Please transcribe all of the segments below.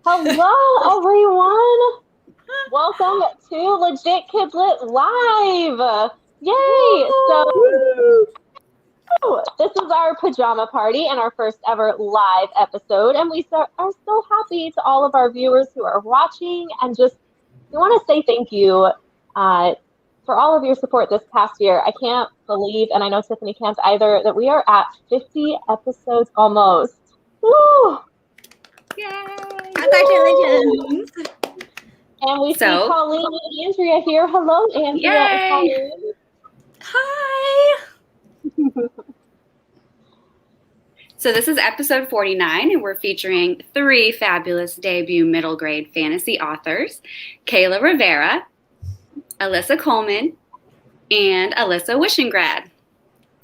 Hello, everyone. Welcome to Legit KidLit Live. Yay! So this is our pajama party and our first ever live episode, and we are so happy to all of our viewers who are watching, and we want to say thank you for all of your support this past year. I can't believe, and I know Tiffany can't either, that we are at 50 episodes almost. Woo! Yay! Congratulations! And we see Colleen and Andrea here. Hello, Andrea and Colleen. Hi! So this is episode 49, and we're featuring 3 fabulous debut middle grade fantasy authors, Kaela Rivera, Alyssa Colman, and Alysa Wishingrad.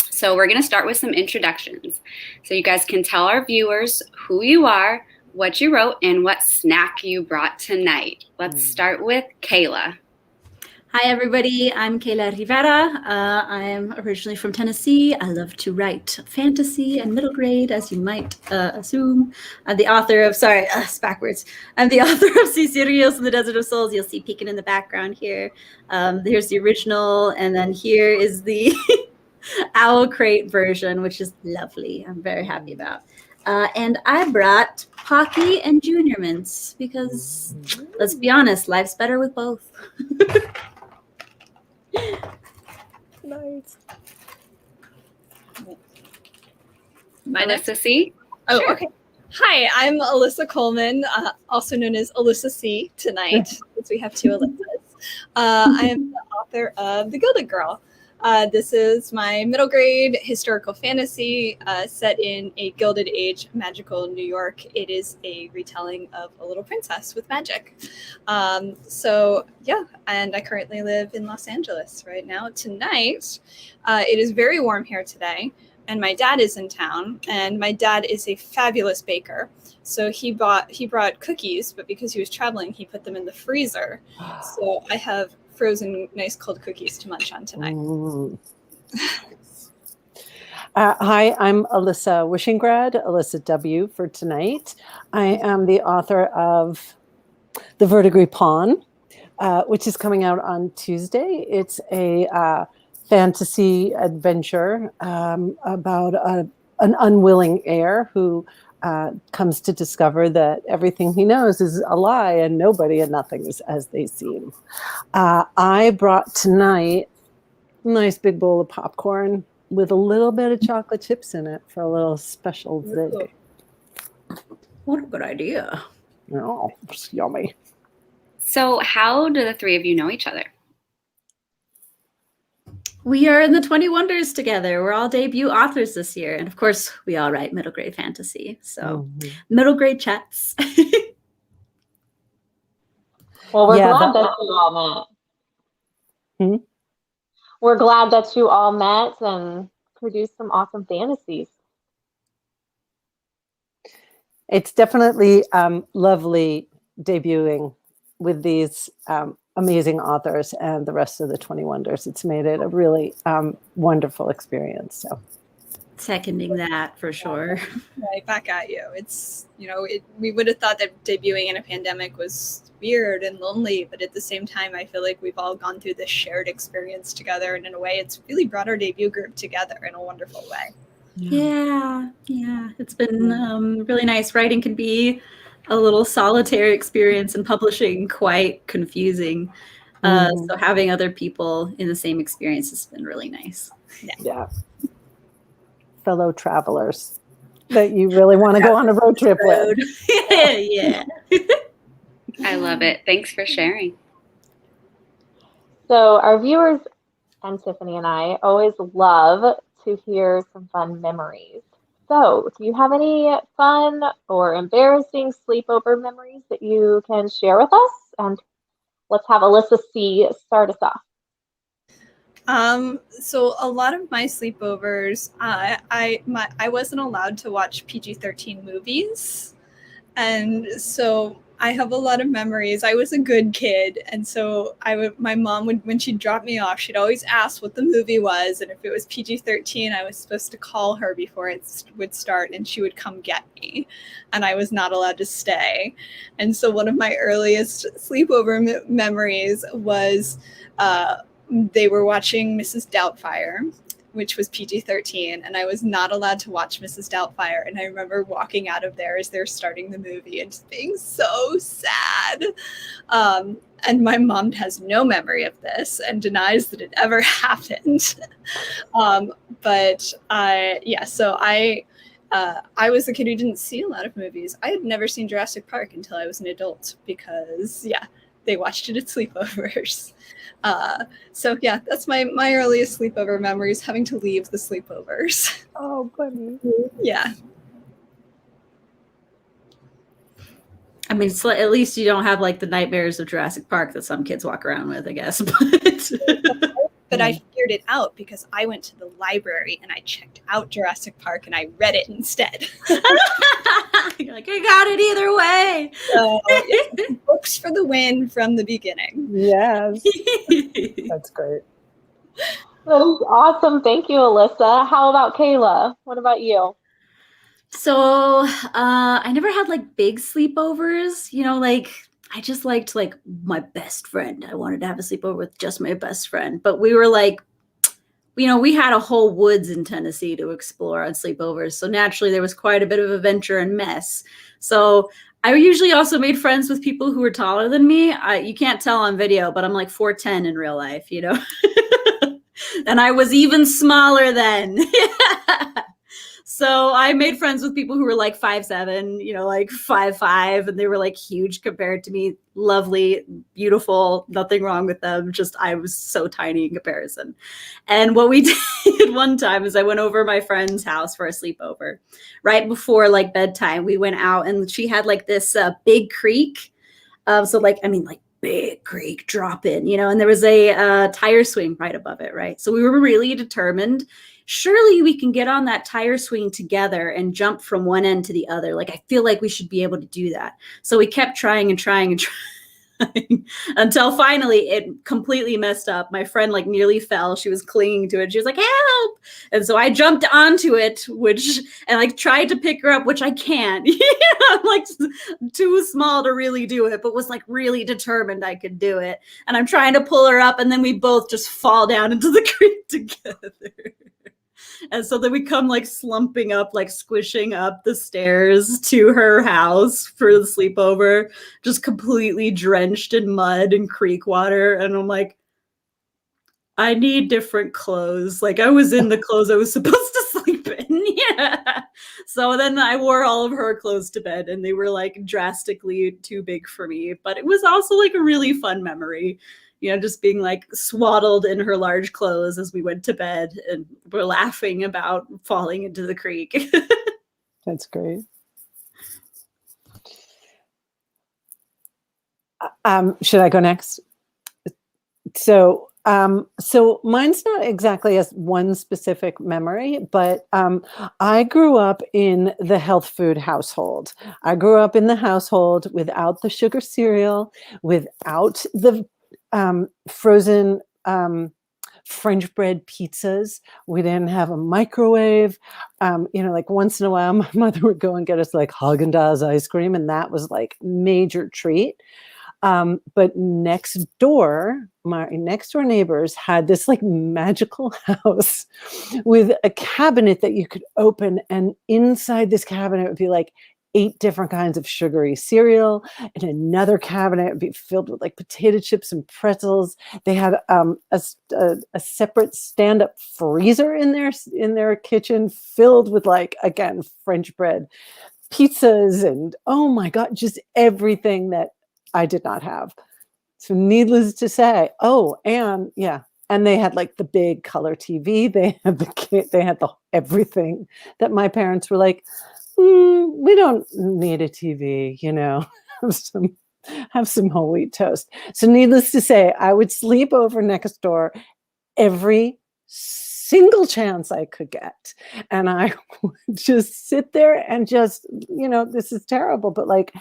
So we're going to start with some introductions. So you guys can tell our viewers who you are, what you wrote, and what snack you brought tonight. Let's start with Kaela. Hi, everybody. I'm Kaela Rivera. I am originally from Tennessee. I love to write fantasy and middle grade, as you might assume. I'm the author of, it's backwards. I'm the author of Cece Rios in the Desert of Souls. You'll see peeking in the background here. Here's the original, and then here is the Owl Crate version, which is lovely. I'm very happy about. And I brought Pocky and Junior Mints because, let's be honest, life's better with both. Nice. Alyssa C. Oh, sure. Okay. Hi, I'm Alyssa Colman, also known as Alyssa C. tonight, since we have 2 Alyssas. I am the author of The Gilded Girl. This is my middle grade historical fantasy set in a Gilded Age magical New York. It is a retelling of a little princess with magic. And I currently live in Los Angeles right now. Tonight, it is very warm here today, and my dad is in town, and my dad is a fabulous baker. So he brought cookies, but because he was traveling, he put them in the freezer. So I have frozen nice cold cookies to munch on tonight. Hi, I'm Alysa Wishingrad, Alyssa W for tonight. I am the author of The Verdigris Pawn, which is coming out on Tuesday. It's a fantasy adventure about an unwilling heir who comes to discover that everything he knows is a lie and nobody and nothing is as they seem. I brought tonight a nice big bowl of popcorn with a little bit of chocolate chips in it for a little special zig. What a good idea. Oh, it's yummy. So how do the 3 of you know each other? We are in the 20 Wonders together. We're all debut authors this year. And of course, we all write middle grade fantasy. So middle grade chats. Well, we're glad that you all met. We're glad that you all met and produced some awesome fantasies. It's definitely lovely debuting with these amazing authors and the rest of the 20 Wonders. It's made it a really wonderful experience. So, seconding that for sure. Right back at you. It's, we would have thought that debuting in a pandemic was weird and lonely, but at the same time, I feel like we've all gone through this shared experience together, and in a way, it's really brought our debut group together in a wonderful way. Yeah. It's been really nice. Writing can be a little solitary experience, and publishing quite confusing. So having other people in the same experience has been really nice. Yeah. Fellow travelers that you really want to go on a road trip with. Yeah. I love it. Thanks for sharing. So our viewers and Tiffany and I always love to hear some fun memories. So, do you have any fun or embarrassing sleepover memories that you can share with us? And let's have Alyssa C start us off. So a lot of my sleepovers, I wasn't allowed to watch PG-13 movies, and so I have a lot of memories. I was a good kid, and so my mom would, when she'd drop me off, she'd always ask what the movie was, and if it was PG-13, I was supposed to call her before it would start, and she would come get me, and I was not allowed to stay. And so one of my earliest sleepover memories was they were watching Mrs. Doubtfire, which was PG-13, and I was not allowed to watch Mrs. Doubtfire. And I remember walking out of there as they're starting the movie and just being so sad. And my mom has no memory of this and denies that it ever happened. So I was a kid who didn't see a lot of movies. I had never seen Jurassic Park until I was an adult because, they watched it at sleepovers. That's my earliest sleepover memories, having to leave the sleepovers. Oh, buddy. Yeah. I mean, at least you don't have like the nightmares of Jurassic Park that some kids walk around with, I guess. But I figured it out because I went to the library and I checked out Jurassic Park and I read it instead. You're like, I got it either way. So, books for the win from the beginning. Yes. That's great. That was awesome. Thank you, Alyssa. How about Kaela? What about you? So I never had like big sleepovers, like I just liked like my best friend. I wanted to have a sleepover with just my best friend, but we were like, we had a whole woods in Tennessee to explore on sleepovers. So naturally there was quite a bit of adventure and mess. So I usually also made friends with people who were taller than me. You can't tell on video, but I'm like 4'10" in real life, and I was even smaller then. So I made friends with people who were like 5'7", like 5'5", and they were like huge compared to me. Lovely, beautiful, nothing wrong with them. Just I was so tiny in comparison. And what we did one time is I went over my friend's house for a sleepover. Right before like bedtime, we went out and she had like this big creek. Big creek drop in, and there was a tire swing right above it, right? So we were really determined. Surely we can get on that tire swing together and jump from one end to the other. Like, I feel like we should be able to do that. So we kept trying and trying and trying until finally it completely messed up. My friend like nearly fell. She was clinging to it. She was like, help. And so I jumped onto it, and like tried to pick her up, which I can't. I'm like too small to really do it, but was like really determined I could do it. And I'm trying to pull her up, and then we both just fall down into the creek together. And so then we come like slumping up, like squishing up the stairs to her house for the sleepover, just completely drenched in mud and creek water. And I'm like, I need different clothes. Like I was in the clothes I was supposed to sleep in. Yeah. So then I wore all of her clothes to bed, and they were like drastically too big for me. But it was also like a really fun memory. Just being like swaddled in her large clothes as we went to bed, and we're laughing about falling into the creek. That's great. Should I go next? So mine's not exactly as one specific memory, but I grew up in the health food household. I grew up in the household without the sugar cereal, without the frozen French bread pizzas. We didn't have a microwave. Like once in a while, my mother would go and get us like Haagen-Dazs ice cream, and that was like major treat. But next door, my next door neighbors had this like magical house with a cabinet that you could open, and inside this cabinet would be like 8 different kinds of sugary cereal, and another cabinet would be filled with like potato chips and pretzels. They had a separate stand-up freezer in their kitchen filled with like, again, French bread pizzas, and oh my God, just everything that I did not have. So needless to say, and they had like the big color TV. They had the everything that my parents were like, we don't need a TV, have some whole wheat toast. So needless to say, I would sleep over next door every single chance I could get. And I would just sit there and just, this is terrible, but like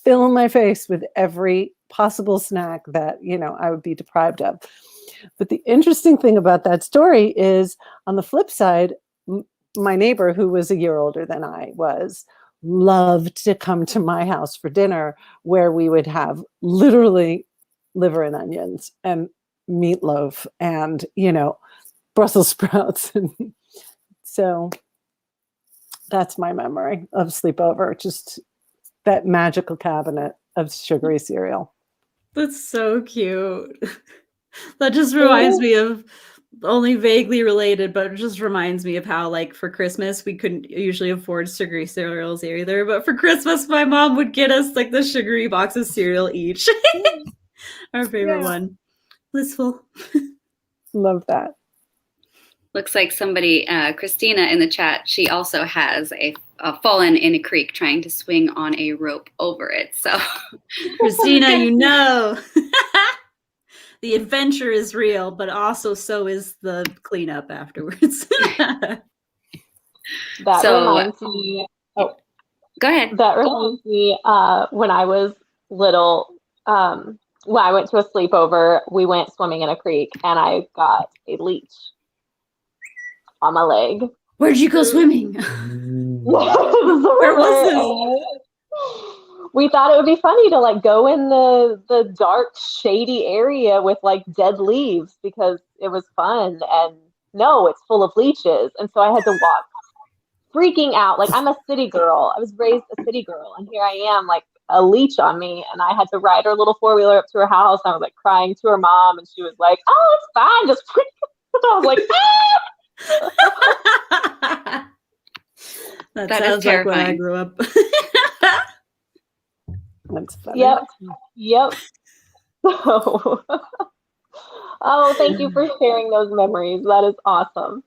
fill my face with every possible snack that, I would be deprived of. But the interesting thing about that story is, on the flip side, my neighbor, who was a year older than I was, loved to come to my house for dinner, where we would have literally liver and onions and meatloaf and, Brussels sprouts. And so that's my memory of sleepover, just that magical cabinet of sugary cereal. That's so cute. That just reminds me of, only vaguely related, but it just reminds me of how, like, for Christmas, we couldn't usually afford sugary cereals either. But for Christmas, my mom would get us like the sugary box of cereal each. Our favorite one. Blissful. Love that. Looks like somebody, Christina in the chat, she also has a fallen in a creek trying to swing on a rope over it. So, Christina, the adventure is real, but also so is the cleanup afterwards. That reminds me. Oh, go ahead. That reminds me when I was little. When I went to a sleepover, we went swimming in a creek, and I got a leech on my leg. Where'd you go swimming? Where was this? We thought it would be funny to like go in the dark, shady area with like dead leaves because it was fun. And no, it's full of leeches. And so I had to walk freaking out. Like, I'm a city girl. I was raised a city girl. And here I am, like, a leech on me. And I had to ride her little 4-wheeler up to her house. And I was like crying to her mom. And she was like, oh, it's fine. Just I was like, ah! That sounds like when I grew up. That's funny. Yep. So, oh, thank you for sharing those memories. That is awesome.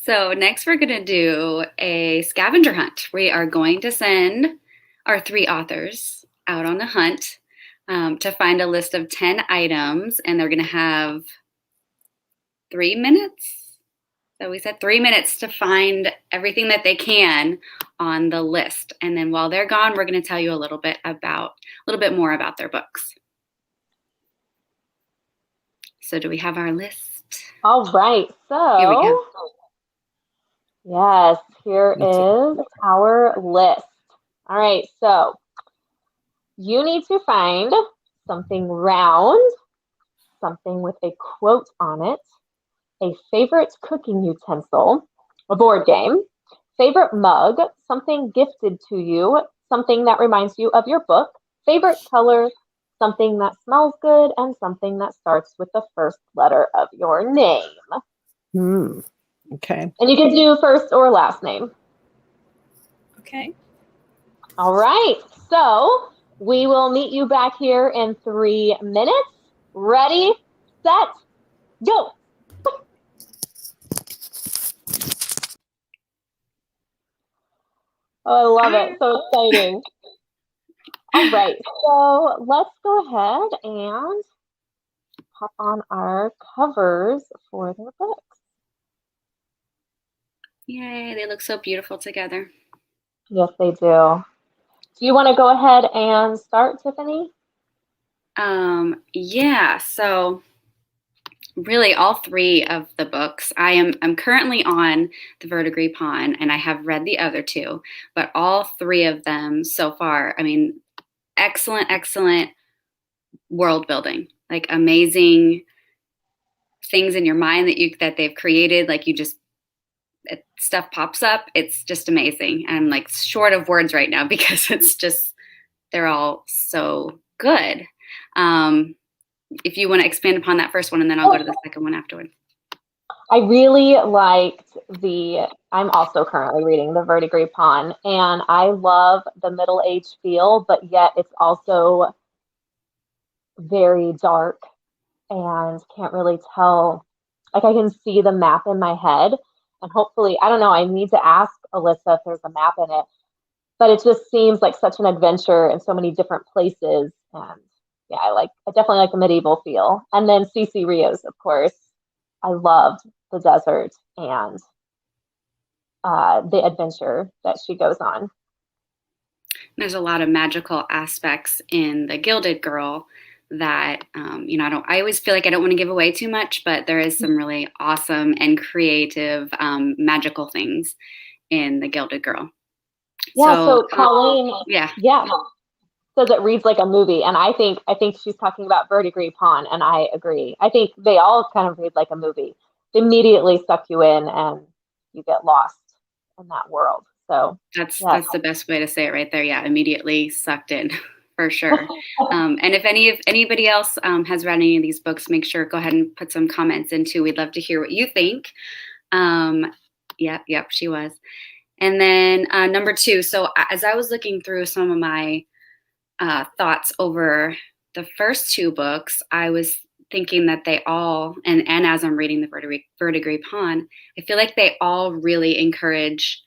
So next we're going to do a scavenger hunt. We are going to send our 3 authors out on a hunt to find a list of 10 items, and they're going to have 3 minutes. So we said 3 minutes to find everything that they can on the list. And then while they're gone, we're going to tell you a little bit more about their books. So do we have our list? All right. So here we go. Yes, here is our list. All right. So you need to find something round, something with a quote on it, a favorite cooking utensil, a board game, favorite mug, something gifted to you, something that reminds you of your book, favorite color, something that smells good, and something that starts with the first letter of your name. Okay. And you can do first or last name. Okay. All right. So we will meet you back here in 3 minutes. Ready, set, go. Oh, I love it. So exciting. All right. So let's go ahead and pop on our covers for their books. Yay, they look so beautiful together. Yes, they do. Do you want to go ahead and start, Tiffany? Yeah, so really all 3 of the books. I'm currently on the Verdigris Pawn, and I have read the other 2, but all 3 of them so far, I mean, excellent world building, like amazing things in your mind that they've created. Like stuff pops up. It's just amazing. I'm like short of words right now because they're all so good. If you want to expand upon that first one, and then I'll go to the second one afterwards. I really liked I'm also currently reading the Verdigris Pawn, and I love the middle-aged feel, but yet it's also very dark and can't really tell. Like, I can see the map in my head, and hopefully, I don't know, I need to ask Alyssa if there's a map in it, but it just seems like such an adventure in so many different places. And yeah, I definitely like the medieval feel. And then Cece Rios, of course. I loved the desert and the adventure that she goes on. There's a lot of magical aspects in the Gilded Girl that, I always feel like I don't want to give away too much, but there is some really awesome and creative magical things in the Gilded Girl. Yeah, so Colleen, yeah, says it reads like a movie, and I think she's talking about Verdigris Pawn, and I agree. I think they all kind of read like a movie. They immediately suck you in, and you get lost in that world. So that's the best way to say it right there. Yeah, immediately sucked in. For sure. And if anybody else has read any of these books, make sure go ahead and put some comments in too. We'd love to hear what you think. Yep, she was. And then number 2. So as I was looking through some of my thoughts over the first 2 books, I was thinking that they all, and as I'm reading the Verdigris Pawn, I feel like they all really encourage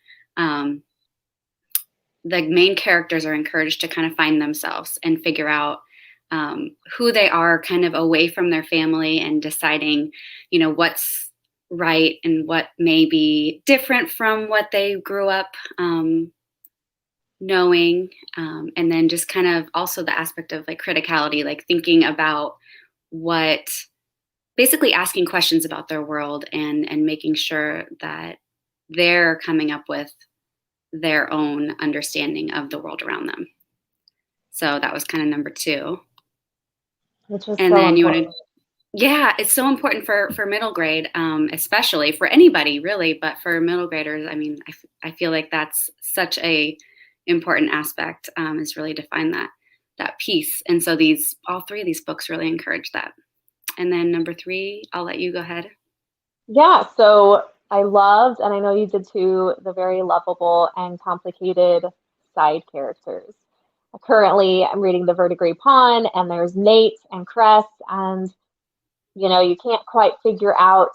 the main characters are encouraged to kind of find themselves and figure out who they are kind of away from their family and deciding, what's right and what may be different from what they grew up knowing. And then just kind of also the aspect of like criticality, like thinking about basically asking questions about their world and making sure that they're coming up with their own understanding of the world around them. So that was kind of number 2. Which was and so then important. it's so important for middle grade, especially for anybody really, but for middle graders, I mean, I feel like that's such a important aspect, is really to find that piece. And so all 3 of these books really encourage that. And then number 3, I'll let you go ahead. Yeah, so I loved, and I know you did too, the very lovable and complicated side characters. Currently, I'm reading the Verdigris Pawn, and there's Nate and Cress, and you can't quite figure out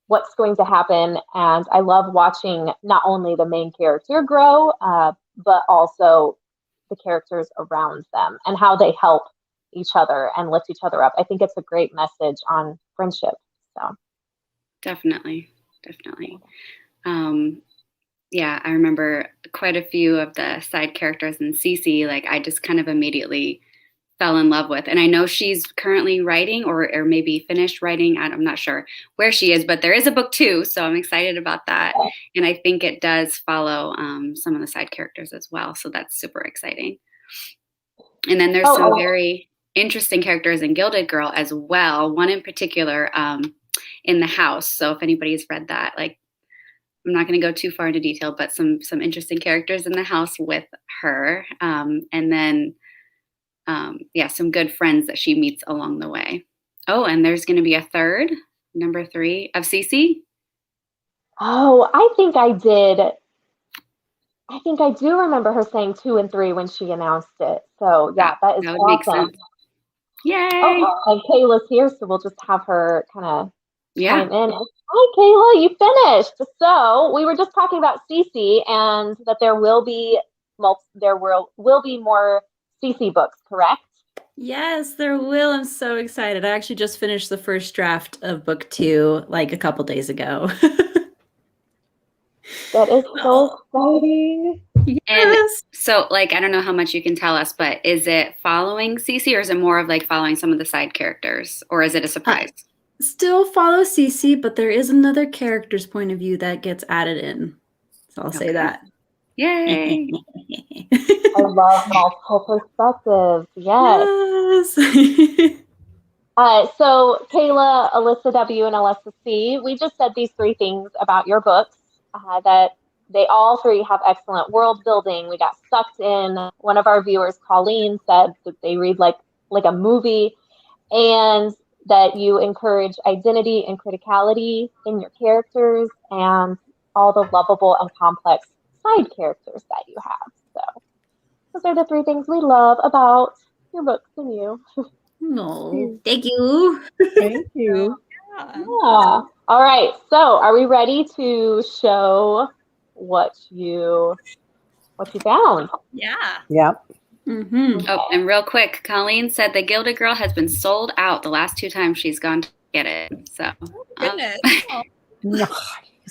what's going to happen. And I love watching not only the main character grow, but also the characters around them and how they help each other and lift each other up. I think it's a great message on friendship. So definitely. Yeah, I remember quite a few of the side characters in Cece, like I just kind of immediately fell in love with. And I know she's currently writing or maybe finished writing. I'm not sure where she is, but there is a book 2. So I'm excited about that. And I think it does follow some of the side characters as well. So that's super exciting. And then there's some very interesting characters in Gilded Girl as well. One in particular, in the house. So if anybody's read that, like, I'm not going to go too far into detail, but some interesting characters in the house with her. And then, some good friends that she meets along the way. Oh, and there's going to be a third, number 3 of Cece. Oh, I think I did. I think I do remember her saying 2 and 3 when she announced it. So yeah, that is awesome. Yay! Oh, and Kayla's here, so we'll just have her kind of chime in. Hi, Kaela, you finished. So we were just talking about Cece and that there will be more Cece books, correct? Yes, there will. I'm so excited. I actually just finished the first draft of book 2 like a couple days ago. That is so exciting. Yes. And so, like, I don't know how much you can tell us, but is it following Cece or is it more of like following some of the side characters, or is it a surprise? Still follow Cece, but there is another character's point of view that gets added in. So I'll say that. Yay! I love multiple perspectives. Yes. So Kaela, Alyssa W, and Alyssa C, we just said these 3 things about your books, that they all 3 have excellent world building. We got sucked in. One of our viewers, Colleen, said that they read like a movie, and that you encourage identity and criticality in your characters and all the lovable and complex side characters that you have. So those are the 3 things we love about your books and you. No, thank you. Thank you. Yeah. All right. So are we ready to show what you found? Yeah. Yep. Mm-hmm. Oh, and real quick, Colleen said the Gilded Girl has been sold out the last 2 times she's gone to get it. So Goodness. Nice.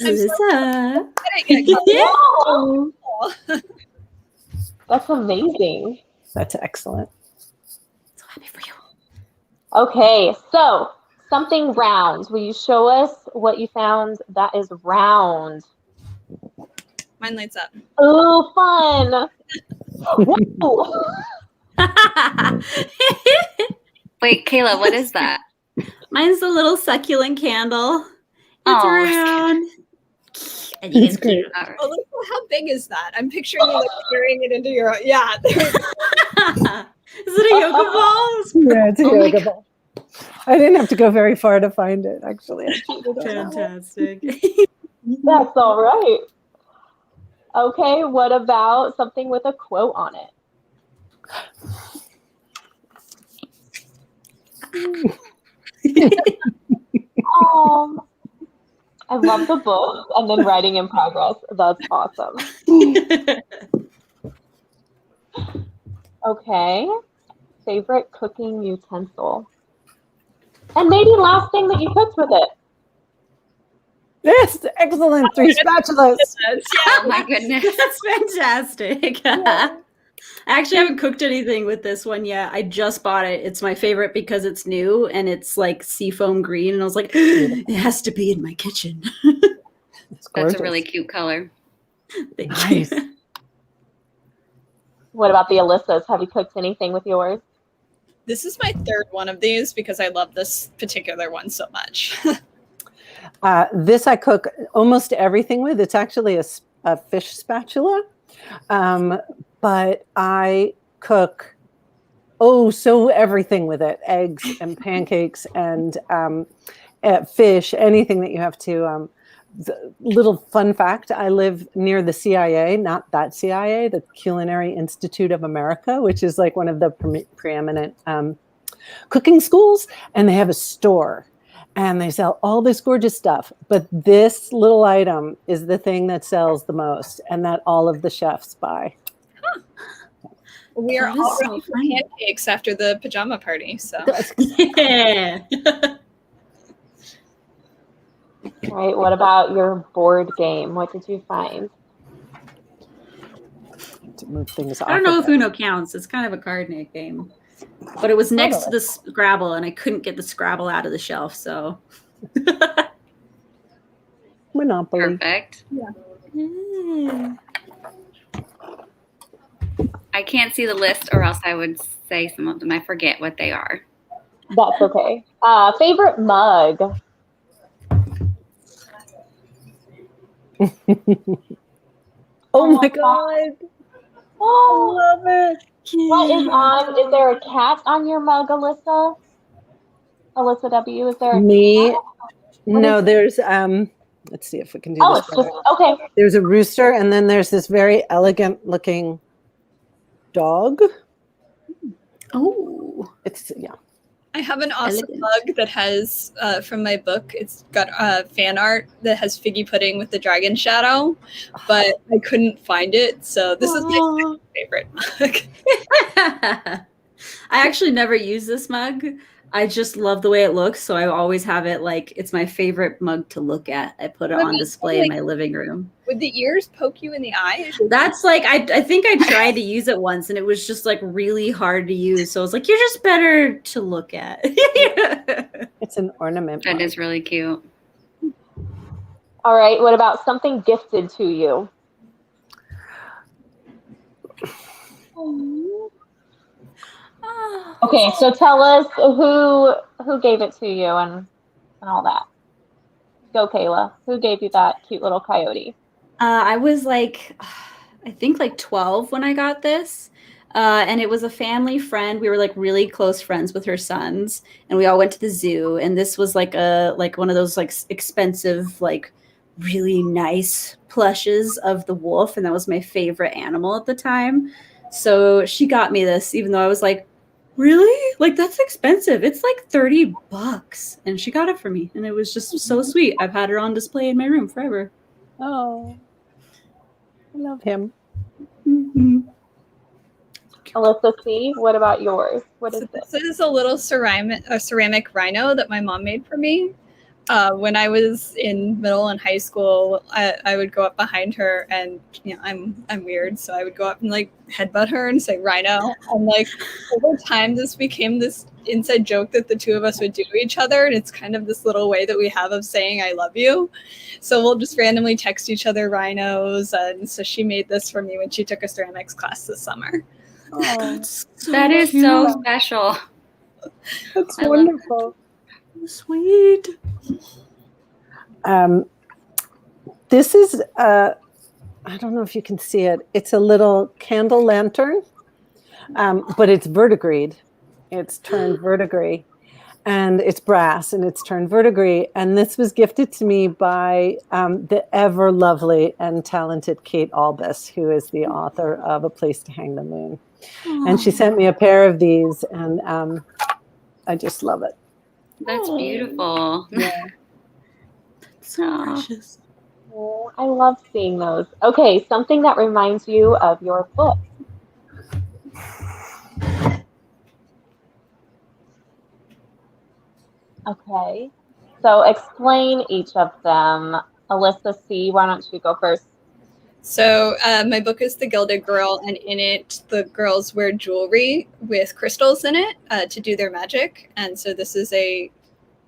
Alyssa. Yeah. That's amazing. That's excellent. So happy for you. Okay, so something round. Will you show us what you found that is round? Mine lights up. Ooh, fun. Whoa. Wait, Kaela, what is that? Mine's the little succulent candle. It's Oh, round. And you That's can great. All right. Alyssa, how big is that? I'm picturing you like carrying it into your. Yeah. There you go. Is it a yoga ball? Yeah, it's a Oh my yoga ball. I didn't have to go very far to find it, actually. Fantastic. That's all right. Okay, what about something with a quote on it? I love the book and then writing in progress. That's awesome. Okay, favorite cooking utensil. And maybe last thing that you cooked with it. Yes, excellent. 3 spatulas. Oh my goodness. That's fantastic. I actually haven't cooked anything with this one yet. I just bought it. It's my favorite because it's new and it's like seafoam green. And I was like, it has to be in my kitchen. That's a really cute color. Thank Nice. you. What about the Alyssas? Have you cooked anything with yours? This is my third one of these because I love this particular one so much. This I cook almost everything with. It's actually a fish spatula, but I cook so everything with it: eggs and pancakes and fish, anything that you have to. Little fun fact: I live near the CIA, not that CIA, the Culinary Institute of America, which is like one of the preeminent cooking schools, and they have a store. And they sell all this gorgeous stuff. But this little item is the thing that sells the most and that all of the chefs buy. Huh. We are That is all so ready for funny. pancakes after the pajama party. So Yeah. All right, what about your board game? What did you find? To move things off. I don't know of if Uno counts. It's kind of a card game. But it was next to the Scrabble, and I couldn't get the Scrabble out of the shelf, so. Monopoly. Perfect. Yeah. I can't see the list, or else I would say some of them. I forget what they are. That's okay. Favorite mug? Oh my God. Oh, I love it. what is on? Is there a cat on your mug, Alyssa? Alyssa W, is there a Me? cat? No, there's let's see if we can do Oh, this. it's just okay. There's a rooster, and then there's this very elegant looking dog. Oh. It's I have an awesome Elegant. mug that has from my book. It's got fan art that has figgy pudding with the dragon shadow, but I couldn't find it. So this is my second favorite mug. I actually never use this mug. I just love the way it looks, so I always have it like it's my favorite mug to look at. I put it on display in my living room. Would the ears poke you in the eye? That's like I think I tried to use it once and it was just like really hard to use. So I was like, you're just better to look at. It's an ornament. That mug. is really cute. All right, what about something gifted to you? Okay, so tell us who gave it to you and all that. Go, Kaela. Who gave you that cute little coyote? I was like, I think like 12 when I got this. And it was a family friend. We were like really close friends with her sons, and we all went to the zoo. And this was like one of those like expensive, like really nice plushes of the wolf, and that was my favorite animal at the time. So she got me this, even though I was like, really? Like that's expensive. It's like $30. And she got it for me. And it was just so sweet. I've had her on display in my room forever. Oh, I love him. Mm-hmm. Alyssa C, what about yours? What is So this? this is a little ceramic rhino that my mom made for me. When I was in middle and high school, I would go up behind her, and I'm weird, so I would go up and like headbutt her and say "Rhino." And like over time, this became this inside joke that the two of us would do to each other, and it's kind of this little way that we have of saying "I love you." So we'll just randomly text each other "Rhinos," and so she made this for me when she took a ceramics class this summer. Oh, That is so special. that's I love wonderful. Sweet. This is, I don't know if you can see it. It's a little candle lantern, but it's verdigris. It's turned verdigris, and it's brass, and it's turned verdigris. And this was gifted to me by the ever lovely and talented Kate Albus, who is the author of A Place to Hang the Moon. And she sent me a pair of these, and I just love it. That's beautiful. Yeah. So precious. Oh, I love seeing those. Okay, something that reminds you of your book. Okay, so explain each of them. Alyssa C., why don't you go first? So my book is The Gilded Girl, and in it, the girls wear jewelry with crystals in it to do their magic. And so this is a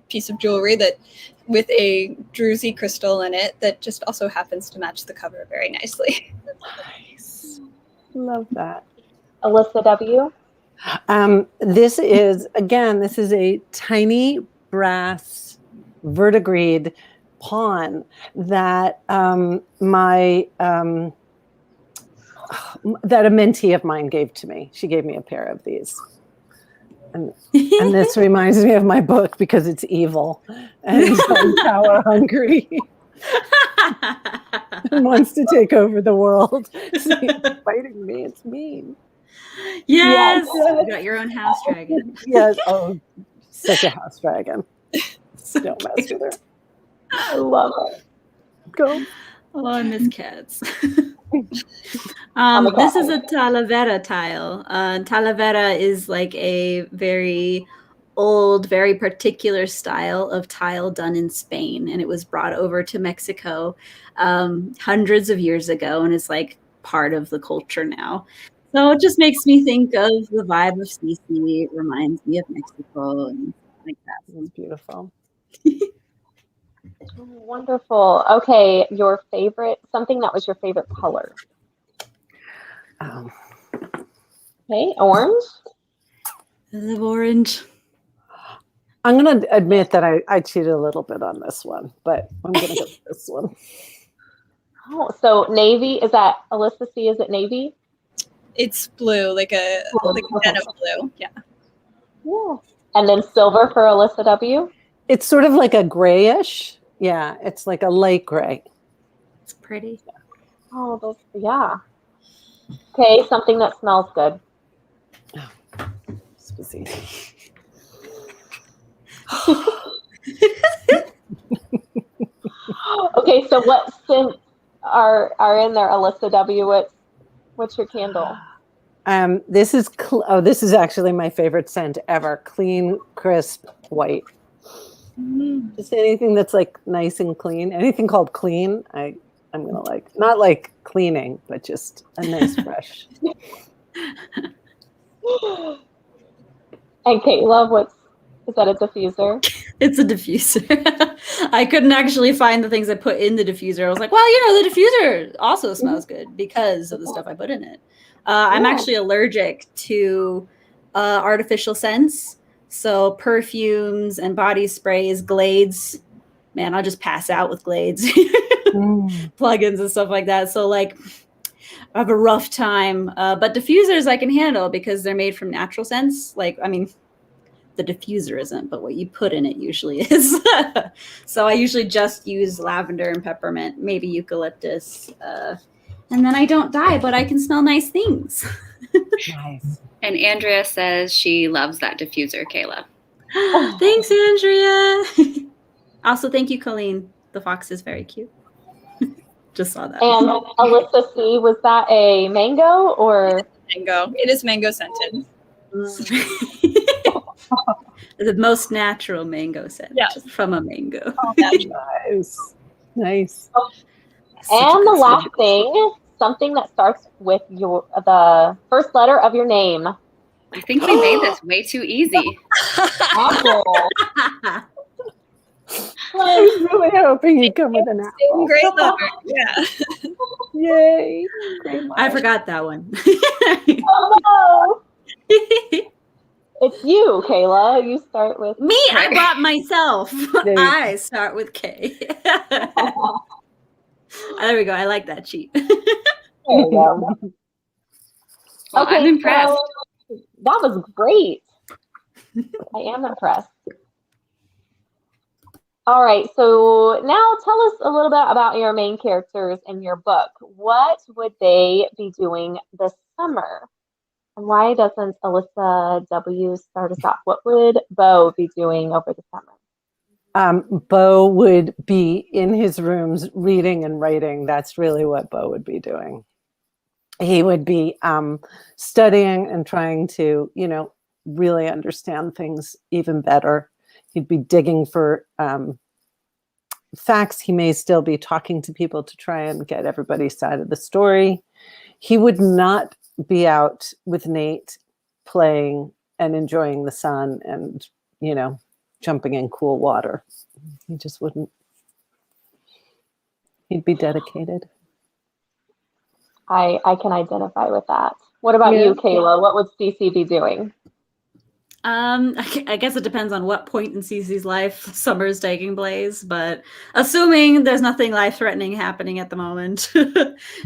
piece of jewelry that with a druzy crystal in it that just also happens to match the cover very nicely. Nice. Love that. Alyssa W.? This is a tiny brass verdigris pawn that that a mentee of mine gave to me. She gave me a pair of these. And this reminds me of my book because it's evil and power hungry and wants to take over the world. It's fighting me. It's mean. Yes. You got your own house dragon. Yes. Oh, such a house dragon. Don't mess with her. I love it. Go. Oh, I miss cats. This is a Talavera tile. Talavera is like a very old, very particular style of tile done in Spain, and it was brought over to Mexico hundreds of years ago, and it's like part of the culture now. So it just makes me think of the vibe of Cece. It reminds me of Mexico and like that. That's beautiful. Wonderful. Okay, your favorite, something that was your favorite color. Okay, orange. I love orange. I'm going to admit that I cheated a little bit on this one, but I'm going to go with this one. Oh, so navy, is that Alyssa C., is it navy? It's blue, like a denim blue. Yeah. Yeah. And then silver for Alyssa W. It's sort of like a grayish. Yeah, it's like a light gray. It's pretty. Oh, those, yeah. Okay, something that smells good. Spazzy. Okay, so what scents are in there, Alyssa W.? What's your candle? This is actually my favorite scent ever. Clean, crisp, white. Just anything that's like nice and clean. Anything called clean, I'm gonna like. Not like cleaning, but just a nice fresh. And Kaela, is that a diffuser? It's a diffuser. I couldn't actually find the things I put in the diffuser. I was like, well, the diffuser also smells good because of the stuff I put in it. I'm actually allergic to artificial scents. So perfumes and body sprays, Glades. Man, I'll just pass out with Glades. Plugins and stuff like that. So like I have a rough time. But diffusers I can handle because they're made from natural scents. Like, I mean, the diffuser isn't, but what you put in it usually is. So I usually just use lavender and peppermint, maybe eucalyptus. And then I don't die, but I can smell nice things. Nice. And Andrea says she loves that diffuser, Kaela. Thanks, Andrea. Also, thank you, Colleen. The fox is very cute. Just saw that. And Alyssa C., was that a mango or? Mango. It is mango scented. The most natural mango scent from a mango. Nice. Nice. And the last thing, something that starts with the first letter of your name. I think we made this way too easy. Apple. I was really hoping you'd come with an apple. Great letter. Yeah. Yay. Great I forgot that one. Oh, no. It's you, Kaela. You start with Me, I brought myself. I start with K. There we go. I like that cheat. There you go. Well, I'm impressed. So that was great. I am impressed. All right, so now tell us a little bit about your main characters in your book. What would they be doing this summer? And why doesn't Alyssa W. start us off? What would Bo be doing over the summer? Bo would be in his rooms reading and writing. That's really what Bo would be doing. He would be studying and trying to, really understand things even better. He'd be digging for facts. He may still be talking to people to try and get everybody's side of the story. He would not be out with Nate playing and enjoying the sun and, jumping in cool water. He just wouldn't. He'd be dedicated. I can identify with that. What about you, Kaela? What would Cece be doing? I guess it depends on what point in Cece's life summer's taking place, but assuming there's nothing life-threatening happening at the moment,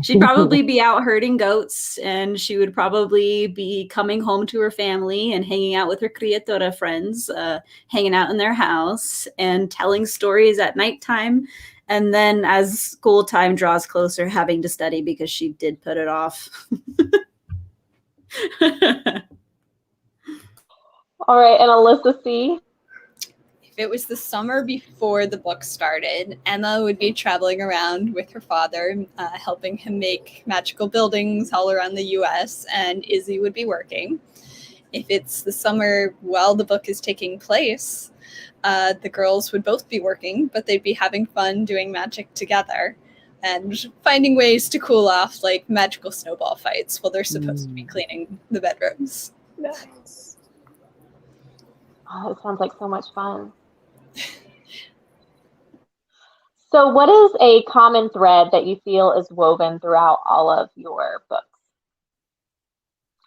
she'd probably be out herding goats, and she would probably be coming home to her family and hanging out with her criatura friends, hanging out in their house and telling stories at nighttime. And then as school time draws closer, having to study because she did put it off. All right, and Alyssa C. If it was the summer before the book started, Emma would be traveling around with her father, helping him make magical buildings all around the U.S., and Izzy would be working. If it's the summer while the book is taking place, the girls would both be working, but they'd be having fun doing magic together and finding ways to cool off, like magical snowball fights while they're supposed to be cleaning the bedrooms. Nice. Oh, it sounds like so much fun. So what is a common thread that you feel is woven throughout all of your books?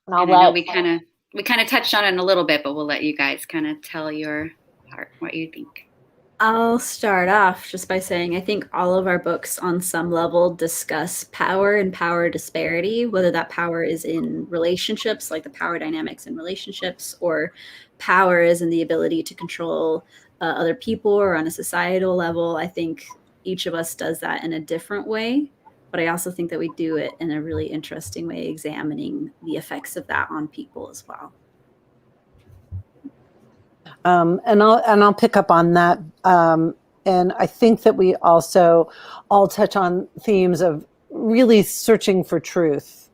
And I know we kind of touched on it in a little bit, but we'll let you guys kind of tell your part, what you think. I'll start off just by saying I think all of our books on some level discuss power and power disparity, whether that power is in relationships, like the power dynamics in relationships, or power is in the ability to control other people or on a societal level. I think each of us does that in a different way, but I also think that we do it in a really interesting way, examining the effects of that on people as well. And I'll pick up on that. And I think that we also all touch on themes of really searching for truth,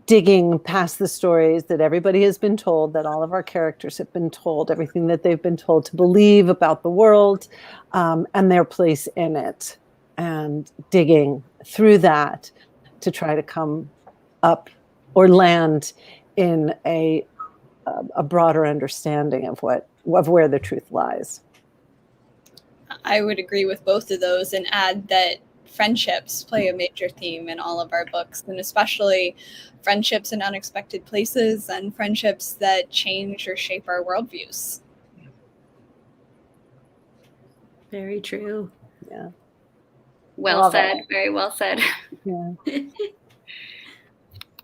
digging past the stories that everybody has been told, that all of our characters have been told, everything that they've been told to believe about the world, and their place in it, and digging through that to try to come up or land in a broader understanding of where the truth lies. I would agree with both of those and add that friendships play a major theme in all of our books, and especially friendships in unexpected places and friendships that change or shape our worldviews. Very true. Yeah. Well said. Very well said. Yeah.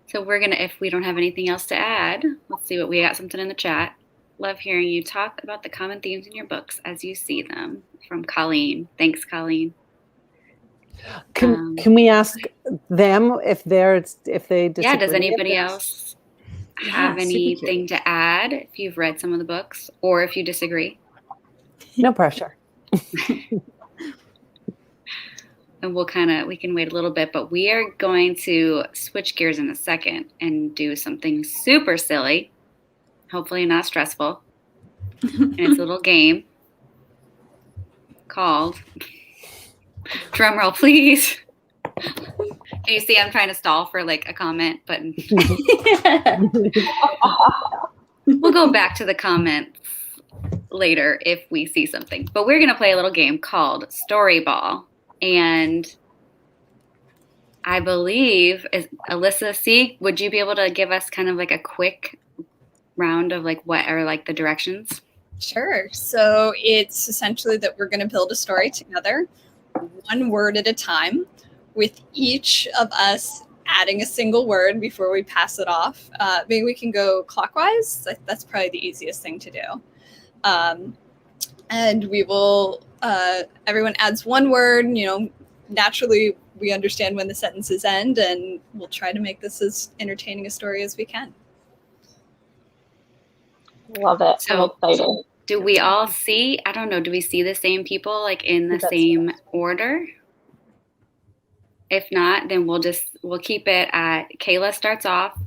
So we're going to, if we don't have anything else to add, let's see what we got something in the chat. Love hearing you talk about the common themes in your books as you see them. From Colleen. Thanks, Colleen. Can we ask them if they disagree? Yeah, does anybody else have anything to add if you've read some of the books or if you disagree? No pressure. And we can wait a little bit, but we are going to switch gears in a second and do something super silly. hopefully not stressful. And it's a little game called, drumroll please. Can you see I'm trying to stall for like a comment button? We'll go back to the comments later if we see something. But we're going to play a little game called Story Ball. And I believe, Alyssa C., would you be able to give us kind of like a quick round of like what are like the directions? Sure. So it's essentially that we're going to build a story together, one word at a time, with each of us adding a single word before we pass it off. Maybe we can go clockwise. That's probably the easiest thing to do. And we will, everyone adds one word, naturally we understand when the sentences end, and we'll try to make this as entertaining a story as we can. Love it. So, I'm excited. do we all see, I don't know, do we see the same people like in the same order? If not, then we'll keep it at Kaela starts off,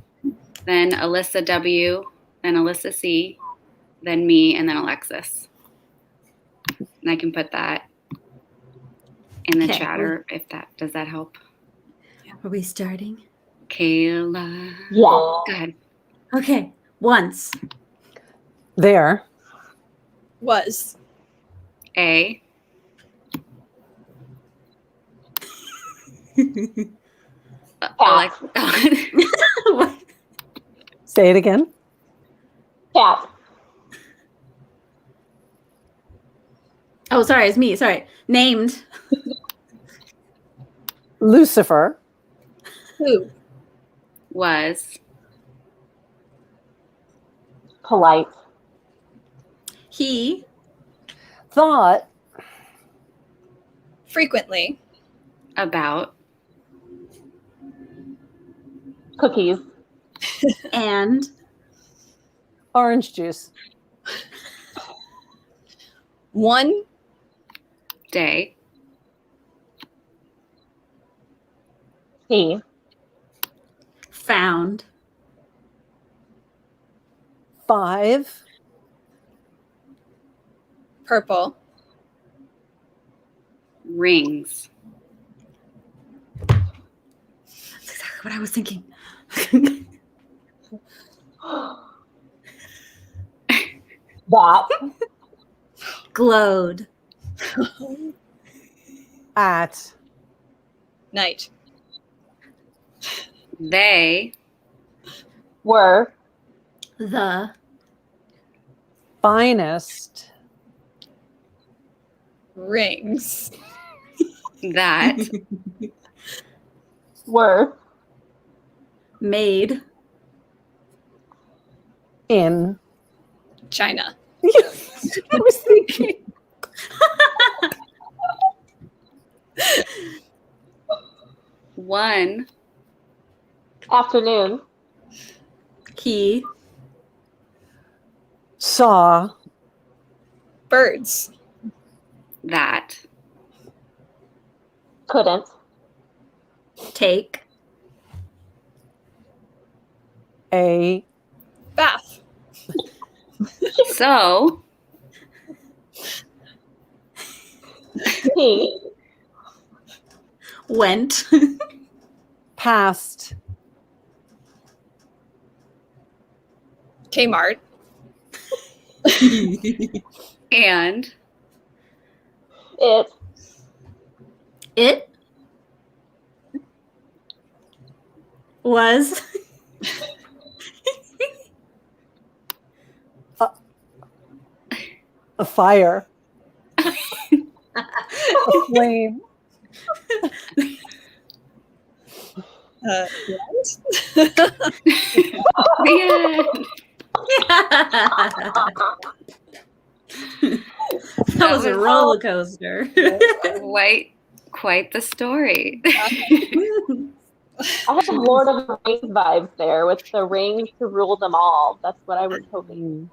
then Alyssa W, then Alyssa C, then me, and then Alexis. And I can put that in the chatter if does that help? Are we starting? Kaela. Yeah. Go ahead. Okay. Once. There. Was. A. Say it again. Cat. Oh, sorry, it's me. Sorry. Named. Lucifer. Who? Was. Polite. He. Thought. Frequently. About. Cookies. And. Orange juice. One. Day. He. Found. 5. Purple. Rings. That's exactly what I was thinking. That. Glowed. At. Night. They. Were. The. Finest. Rings. That. Were. Made. In. China. I was thinking. One. Afternoon. He. Saw. Birds. That. Couldn't. Take. A. Bath. So. He. Went. Past. Kmart. And. It. It. Was. A fire. A flame. The end. That was a roller coaster. Quite the story. I have some Lord of the Rings vibes there with the rings to rule them all. That's what I was hoping.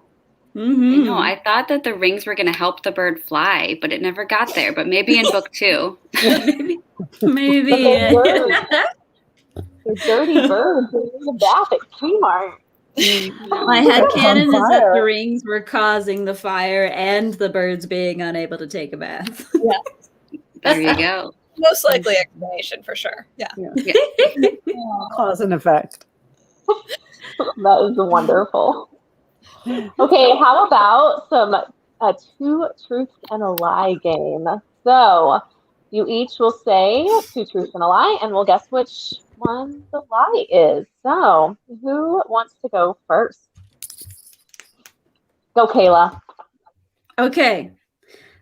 Mm-hmm. No, I thought that the rings were going to help the bird fly, but it never got there. But maybe in book 2. Maybe. They're dirty birds. They're in the bath at Kmart. My headcanon is that fire. the rings were causing the fire and the birds being unable to take a bath. There you go. Most likely explanation for sure. Yeah. Cause and effect. That is wonderful. Okay, how about some two truths and a lie game? So you each will say two truths and a lie, and we'll guess which one the lie is. So who wants to go first? Go, Kaela. Okay.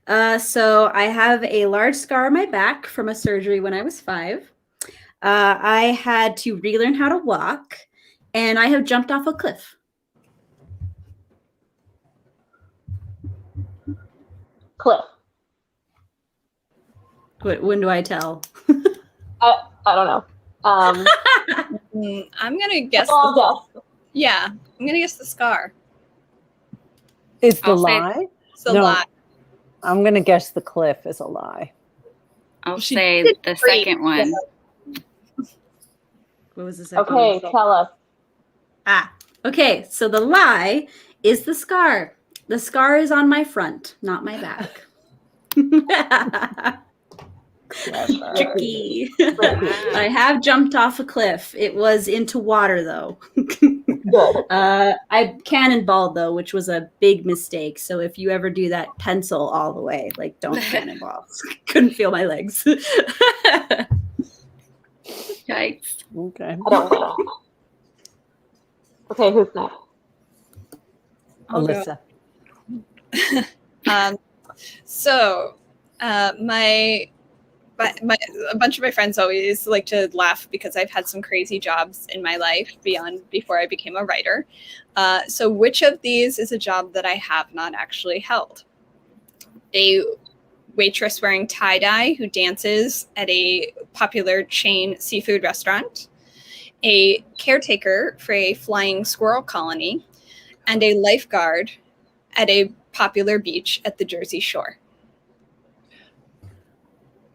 So I have a large scar on my back from a surgery when I was 5. I had to relearn how to walk, and I have jumped off a cliff. Cliff. When do I tell? I don't know. I'm gonna guess. I'll guess. Yeah, I'm gonna guess the scar. Is the I'll say- lie? It's a No. lie. I'm going to guess the cliff is a lie. I'll She say did the great. second one. What was the second Okay, one? tell us. Okay. So the lie is the scar. The scar is on my front, not my back. Tricky. I have jumped off a cliff. It was into water, though. Good. I cannonballed, though, which was a big mistake. So if you ever do that, pencil all the way. Like, don't cannonball. Couldn't feel my legs. Yikes. Okay. I don't know. Okay, who's next? I'll go. Alyssa. So a bunch of my friends always like to laugh because I've had some crazy jobs in my life before I became a writer. So which of these is a job that I have not actually held? A waitress wearing tie-dye who dances at a popular chain seafood restaurant, a caretaker for a flying squirrel colony, and a lifeguard at a popular beach at the Jersey Shore.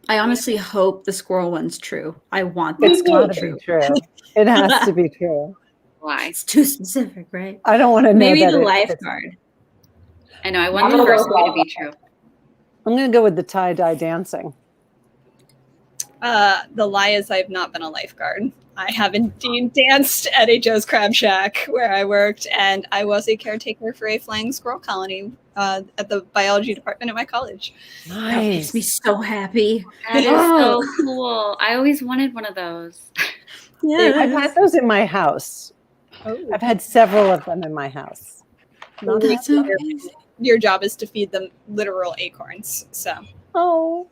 I honestly hope the squirrel one's true. I want this It's to got be to true. be true. It has to be true. Why? It's too specific, right? I don't want to know Maybe that the it's- lifeguard. I know. I want I'm the gonna go first with one to be lifeguard. true. I'm going to go with the tie-dye dancing. The lie is I've not been a lifeguard. I have indeed danced at a Joe's Crab Shack where I worked, and I was a caretaker for a flying squirrel colony at the biology department at my college. That makes me so happy. That is Oh. so cool. I always wanted one of those. I've had those in my house. I've had several of them in my house. Not That's so amazing. Your job is to feed them literal acorns. So Oh,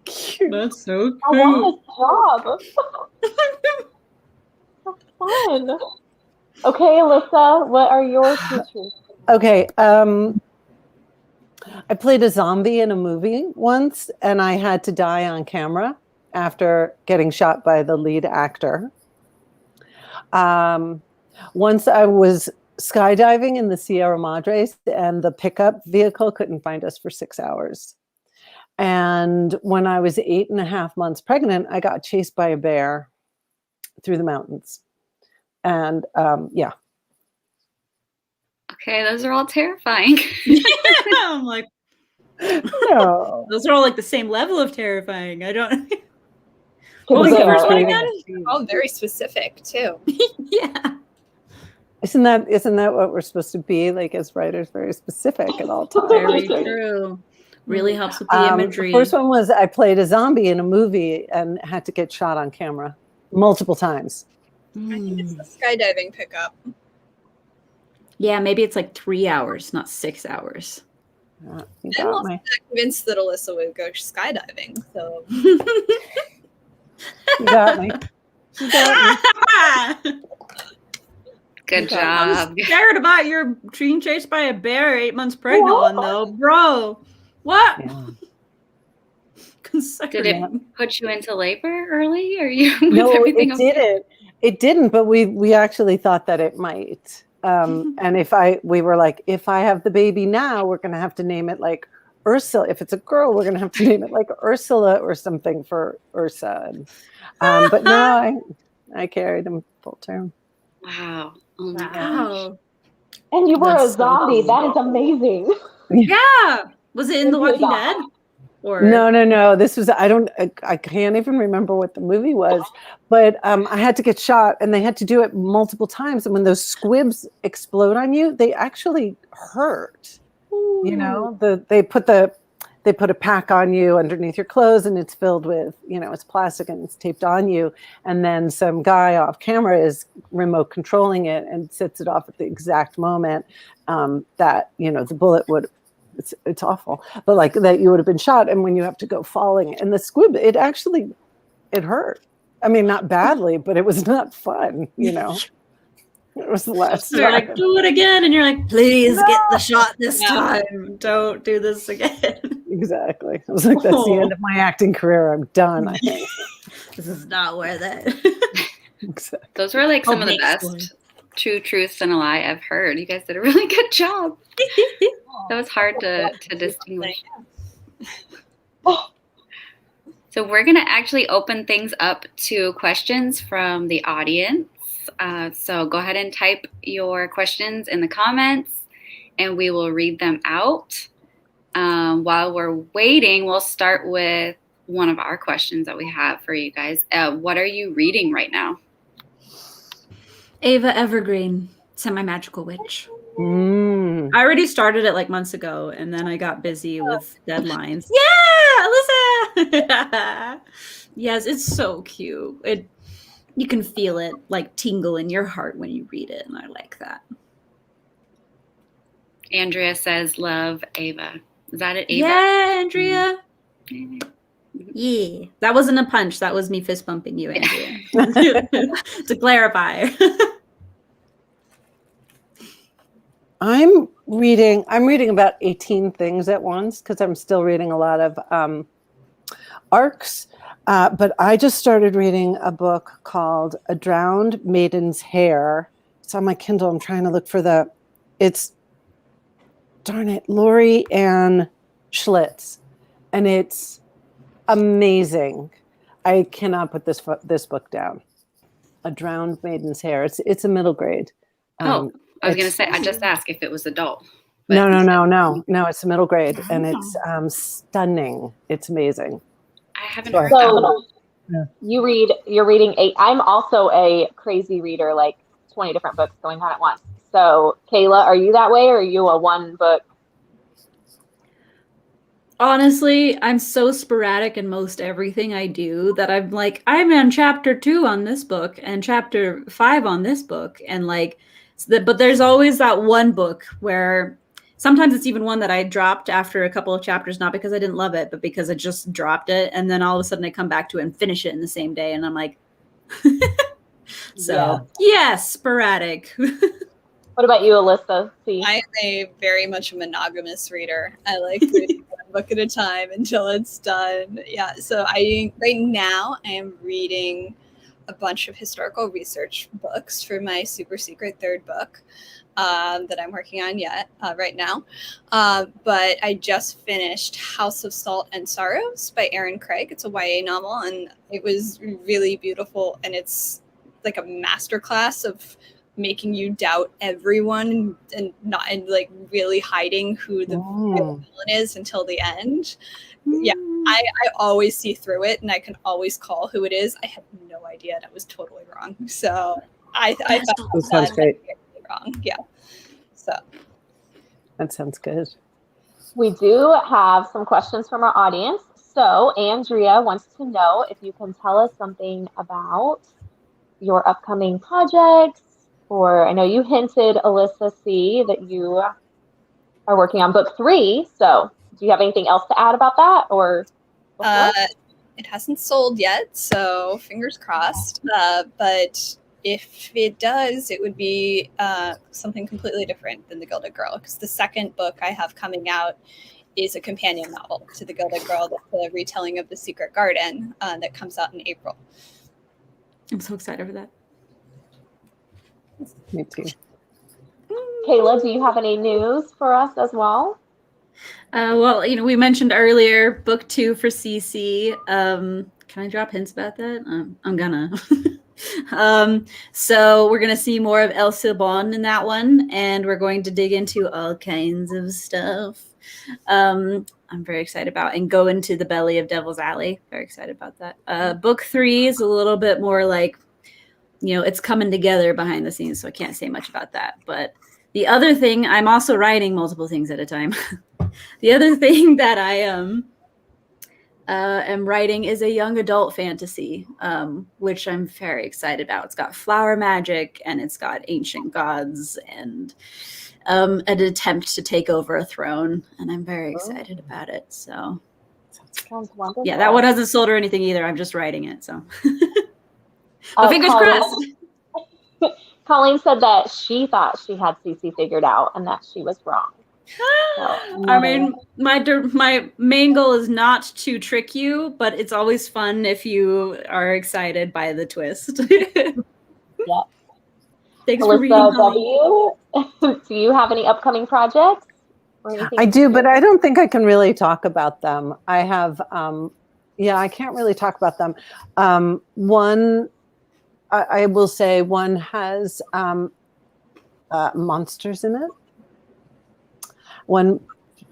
cute. That's so I want this job. So fun. Okay, Alyssa, what are your two truths? Okay. I played a zombie in a movie once, and I had to die on camera after getting shot by the lead actor. Once I was skydiving in the Sierra Madres, and the pickup vehicle couldn't find us for 6 hours. And when I was 8.5 months pregnant, I got chased by a bear through the mountains. And yeah. Okay, those are all terrifying. I'm like, No. those are all like the same level of terrifying. I don't. What was the first one Breathing again? machine. all very specific too. Yeah. Isn't that what we're supposed to be like as writers? Very specific at all times. Very true. Really helps with the imagery. The first one was I played a zombie in a movie and had to get shot on camera multiple times. I think it's the skydiving pickup. Yeah, maybe it's like 3 hours, not 6 hours. You I'm got also me. not convinced that Alyssa would go skydiving. So You got me. You got me. Good I'm job. scared about your being chased by a bear 8 months pregnant one though, bro. What? Yeah. Did it put you into labor early? Or you? Was No, everything it okay? didn't. It didn't, but we actually thought that it might. And we were like, if I have the baby now, we're going to have to name it like Ursula. If it's a girl, we're going to have to name it like Ursula or something for Ursa. But no, I carried him full term. Wow. Oh my gosh. Wow. And you were That's a so zombie. cool. That is amazing. Yeah. Was it in The Walking Yeah. Dead? Or No. This was, I can't even remember what the movie was, but I had to get shot and they had to do it multiple times. And when those squibs explode on you, they actually hurt. You know, they put a pack on you underneath your clothes and it's filled with, it's plastic and it's taped on you. And then some guy off camera is remote controlling it and sets it off at the exact moment that, the bullet would, it's awful, but like that you would have been shot. And when you have to go falling and the squib, it hurt. I mean, not badly, but it was not fun, It was the last they're like, do it again. And you're like, please get the shot this Yeah. time. Don't do this again. Exactly. I was like, that's the end of my acting career. I'm done, I think. This is not worth it. Exactly. Those were like some of the next best true truths and a lie I've heard. You guys did a really good job. That was hard to distinguish. So we're going to actually open things up to questions from the audience. So go ahead and type your questions in the comments and we will read them out. While we're waiting, we'll start with one of our questions that we have for you guys. What are you reading right now? Ava Evergreen, Semi-Magical Witch. Mm. I already started it like months ago, and then I got busy with deadlines. Yeah, Alyssa! Yes, it's so cute. You can feel it like tingle in your heart when you read it, and I like that. Andrea says, love Ava. Is that it, Ava? Yeah, Andrea. Yeah. That wasn't a punch. That was me fist bumping you, Andrea. To clarify. I'm reading about 18 things at once because I'm still reading a lot of arcs. But I just started reading a book called A Drowned Maiden's Hair. It's on my Kindle. I'm trying to look for Lori Ann Schlitz. And it's amazing. I cannot put this book down. A Drowned Maiden's Hair. It's a middle grade. I was going to say, I just asked if it was adult. No. It's a middle grade, and it's stunning. It's amazing. I haven't heard that. So you're reading I'm also a crazy reader, like 20 different books going on at once. So Kaela, are you that way or are you a one book? Honestly, I'm so sporadic in most everything I do that I'm like, I'm on chapter 2 on this book and chapter 5 on this book. And but there's always that one book where sometimes it's even one that I dropped after a couple of chapters, not because I didn't love it, but because I just dropped it. And then all of a sudden I come back to it and finish it in the same day. And I'm like, yes, sporadic. What about you, Alyssa? See? I am a very much monogamous reader. I like reading one book at a time until it's done. Yeah, so right now I am reading a bunch of historical research books for my super secret third book that I'm working on right now. But I just finished House of Salt and Sorrows by Erin Craig. It's a YA novel, and it was really beautiful, and it's like a masterclass of making you doubt everyone and like really hiding who the real villain is until the end. Yeah, I always see through it and I can always call who it is. I had no idea and I was totally wrong. So I thought that sounds great. Wrong. Yeah. So that sounds good. We do have some questions from our audience. So Andrea wants to know if you can tell us something about your upcoming projects. Or I know you hinted, Alyssa C., that you are working on book 3. So do you have anything else to add about that? Or it hasn't sold yet, so fingers crossed. But if it does, it would be something completely different than The Gilded Girl, because the second book I have coming out is a companion novel to The Gilded Girl, that's a retelling of The Secret Garden that comes out in April. I'm so excited for that. Me too. Kaela, do you have any news for us as well? Well, we mentioned earlier book 2 for Cece. Can I drop hints about that? I'm gonna. So we're going to see more of Alyssa Colman in that one, and we're going to dig into all kinds of stuff. I'm very excited about, and go into the belly of Devil's Alley. Very excited about that. Book 3 is a little bit more like, it's coming together behind the scenes, so I can't say much about that. But the other thing, I'm also writing multiple things at a time. The other thing that I am writing is a young adult fantasy, which I'm very excited about. It's got flower magic, and it's got ancient gods, and an attempt to take over a throne, and I'm very excited about it. So Sounds wonderful. yeah, that one hasn't sold or anything either. I'm just writing it, so but fingers crossed. Colleen said that she thought she had Cece figured out and that she was wrong. So, I mean, my main goal is not to trick you, but it's always fun if you are excited by the twist. yeah. Thanks for reading. Alyssa W, do you have any upcoming projects? I do, but I don't think I can really talk about them. I have, I can't really talk about them. One, I will say one has monsters in it. One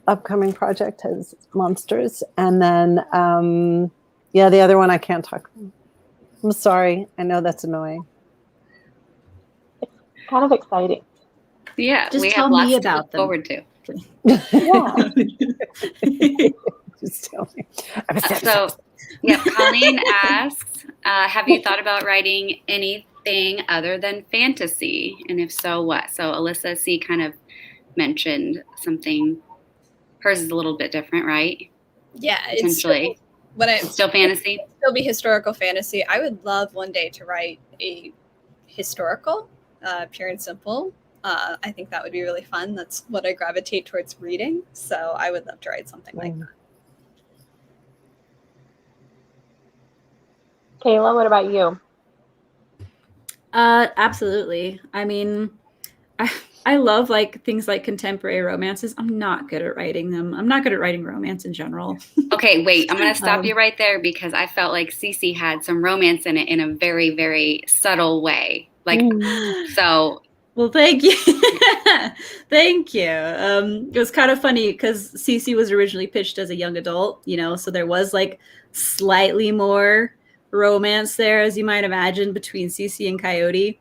upcoming project has monsters. And then, the other one I can't talk about. I'm sorry. I know that's annoying. It's kind of exciting. Yeah, just we tell have lots me to about look them. forward to. Yeah. Just tell me. So, Colleen asks, have you thought about writing anything other than fantasy? And if so, what? So Alyssa C kind of mentioned something. Hers is a little bit different, right? Yeah, Potentially. It's still fantasy? It'll still be historical fantasy. I would love one day to write a historical, pure and simple. I think that would be really fun. That's what I gravitate towards reading. So I would love to write something like that. Kaela, what about you? Absolutely. I mean, I love like things like contemporary romances. I'm not good at writing them. I'm not good at writing romance in general. Okay, wait. I'm going to stop you right there because I felt like Cece had some romance in it in a very, very subtle way. Like, so. Well, thank you. Thank you. It was kind of funny because Cece was originally pitched as a young adult, so there was like slightly more romance there, as you might imagine, between Cece and Coyote.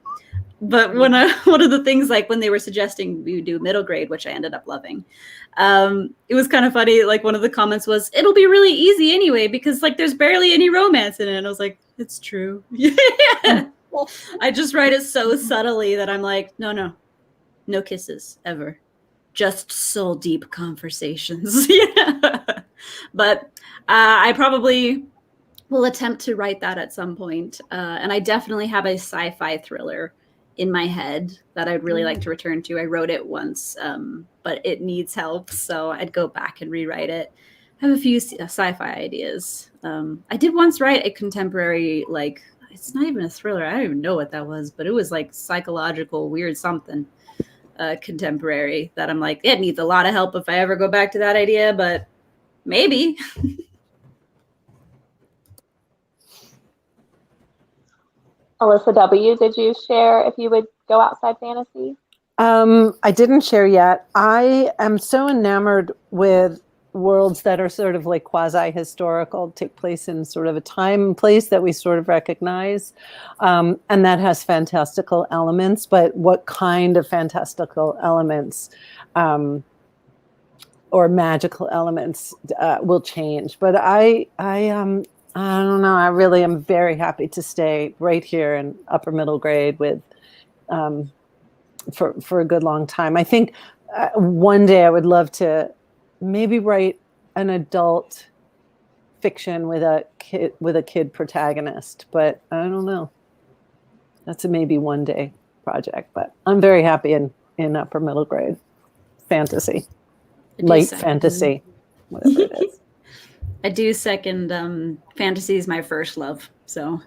But one of the things, like when they were suggesting we do middle grade, which I ended up loving, it was kind of funny. Like one of the comments was, "It'll be really easy anyway because like there's barely any romance in it." And I was like, "It's true." Yeah. I just write it so subtly that I'm like, no kisses ever, just soul deep conversations. Yeah. But I probably will attempt to write that at some point. And I definitely have a sci-fi thriller in my head that I'd really like to return to. I wrote it once, but it needs help. So I'd go back and rewrite it. I have a few sci-fi ideas. I did once write a contemporary, like, it's not even a thriller. I don't even know what that was, but it was like psychological, weird something, contemporary that I'm like, it needs a lot of help if I ever go back to that idea, but maybe. Alyssa W, did you share if you would go outside fantasy? I didn't share yet. I am so enamored with worlds that are sort of like quasi-historical, take place in sort of a time and place that we sort of recognize. And that has fantastical elements, but what kind of fantastical elements or magical elements will change. But I don't know. I really am very happy to stay right here in upper middle grade with for a good long time. I think one day I would love to maybe write an adult fiction with a kid protagonist, but I don't know. That's a maybe one day project, but I'm very happy in upper middle grade fantasy, light fantasy, whatever it is. I do second. Fantasy is my first love, so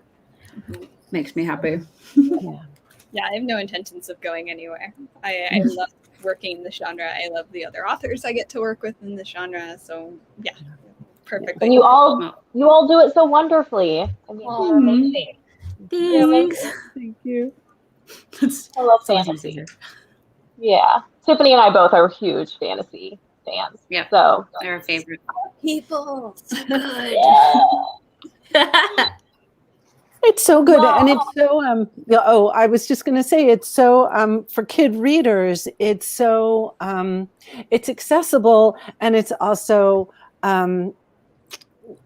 makes me happy. Yeah, I have no intentions of going anywhere. I love working in the genre. I love the other authors I get to work with in the genre. So yeah, perfectly. And you all do it so wonderfully. I mean, you're amazing. Thanks. Thank you. I love So easy to fantasy. hear. Yeah. Tiffany and I both are huge fantasy fans. Yep. So They're our favorite. People. So good. yeah. It's so good, Well- and it's so. I was just going to say, it's so for kid readers. It's so it's accessible, and it's also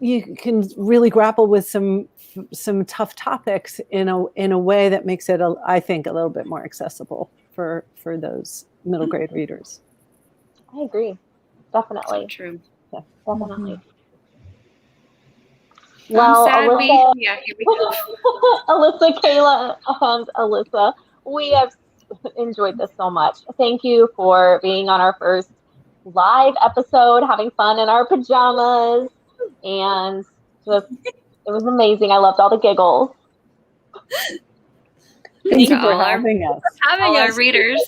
you can really grapple with some tough topics in a way that makes it, I think, a little bit more accessible for those middle grade readers. I agree. Definitely. So true. Yeah, definitely. I'm Well, sad Alyssa, here we go. Alyssa, Kaela, and Alyssa, we have enjoyed this so much. Thank you for being on our first live episode, having fun in our pajamas, and just it was amazing. I loved all the giggles. Thank you to for all our- having us. All our readers.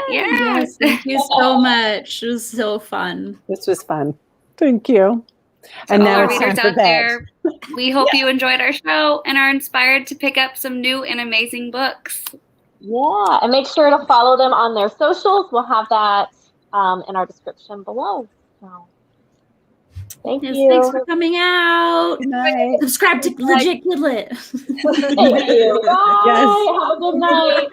Yes, thank you so much. It was so fun. This was fun. Thank you. To And all now our it's time readers for out bed. there, we hope you enjoyed our show and are inspired to pick up some new and amazing books. Yeah, and make sure to follow them on their socials. We'll have that in our description below. So, thank Yes, you. thanks for coming out. Good night. Subscribe to Legit KidLit. Thank you. Bye. Yes. Have a good night.